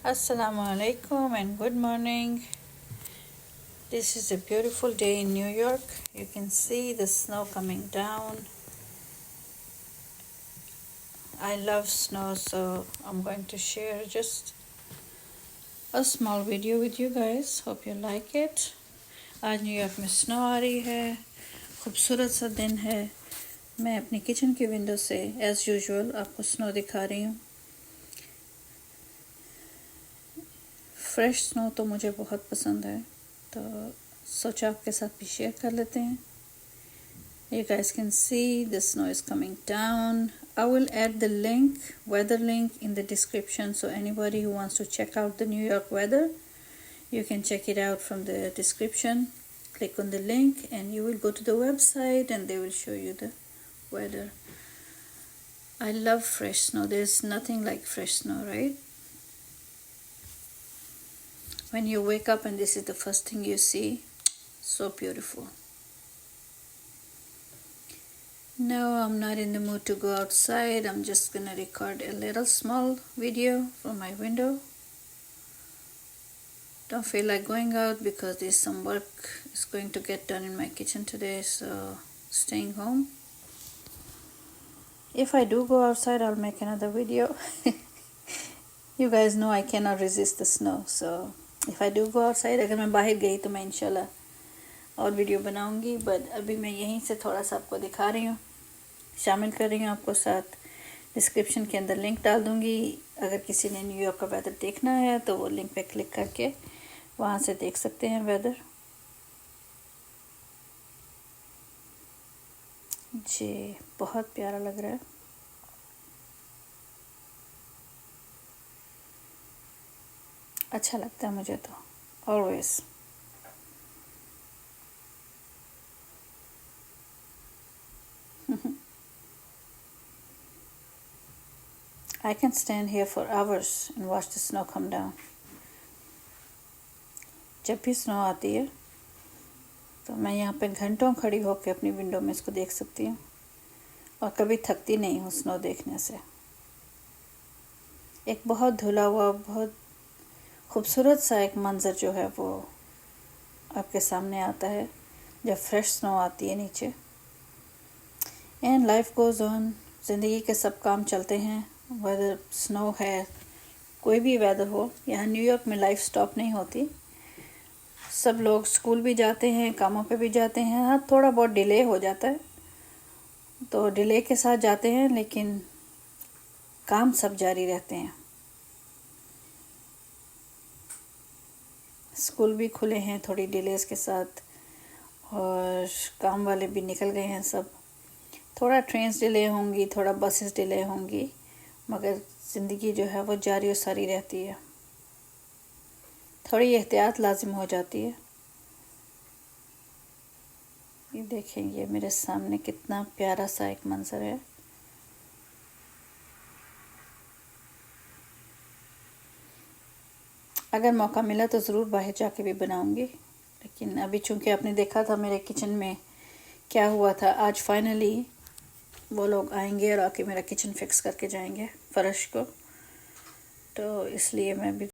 Assalamu alaikum and good morning. This is a beautiful day in New York. You can see the snow coming down. I love snow, so I'm going to share just a small video with you guys. Hope you like it. आज New York में snow आ रही है, खूबसूरत सा दिन है। मैं अपनी किचन की विंडो से एज़ यूजुअल आपको स्नो दिखा रही हूँ। फ्रेश स्नो तो मुझे बहुत पसंद है, तो सोचा आपके साथ भी शेयर कर लेते हैं। You guys can see the snow is coming down. I will add the link, weather link, in the description, so anybody who wants to check out the New York weather, you can check it out from the description. Click on the link and you will go to the website and they will show you the weather. I love fresh snow. There's nothing like fresh snow, right? When you wake up and this is the first thing you see, so beautiful. No, I'm not in the mood to go outside. I'm just gonna record a little small video from my window. Don't feel like going out because there's some work is going to get done in my kitchen today, so staying home. If I do go outside, I'll make another video. You guys know I cannot resist the snow, so if I do go outside, अगर मैं बाहर गई तो मैं इंशाल्लाह और video बनाऊंगी, but अभी मैं यहीं से थोड़ा सा आपको दिखा रही हूँ, शामिल कर रही हूँ आपको साथ। डिस्क्रिप्शन के अंदर लिंक डाल दूँगी। अगर किसी ने न्यूयॉर्क का वेदर देखना है तो वो लिंक पे क्लिक करके वहाँ से देख सकते हैं वेदर। जी बहुत प्यारा लग रहा है। अच्छा लगता है मुझे तो always. I can stand here for hours and watch the snow come down. जब भी स्नो आती है तो मैं यहाँ पे घंटों खड़ी होकर अपनी विंडो में इसको देख सकती हूँ और कभी थकती नहीं हूँ स्नो देखने से। एक बहुत धुला हुआ, बहुत खूबसूरत सा एक मंज़र जो है वो आपके सामने आता है जब फ्रेश स्नो आती है नीचे। एंड लाइफ गोज़ ऑन, ज़िंदगी के सब काम चलते हैं, वेदर स्नो है, कोई भी वेदर हो। यहाँ न्यूयॉर्क में लाइफ स्टॉप नहीं होती। सब लोग स्कूल भी जाते हैं, कामों पे भी जाते हैं। हाँ, थोड़ा बहुत डिले हो जाता है तो डिले के साथ जाते हैं, लेकिन काम सब जारी रहते हैं। स्कूल भी खुले हैं थोड़ी डिलेस के साथ और काम वाले भी निकल गए हैं सब। थोड़ा ट्रेन्स डिले होंगी, थोड़ा बसेस डिले होंगी, मगर ज़िंदगी जो है वो जारी और सारी रहती है। थोड़ी एहतियात लाजिम हो जाती है। ये देखें, ये मेरे सामने कितना प्यारा सा एक मंज़र है। अगर मौका मिला तो ज़रूर बाहर जाके भी बनाऊंगी, लेकिन अभी चूँकि आपने देखा था मेरे किचन में क्या हुआ था, आज फाइनली वो लोग आएंगे और आके मेरा किचन फिक्स करके जाएंगे, फ़र्श को, तो इसलिए मैं भी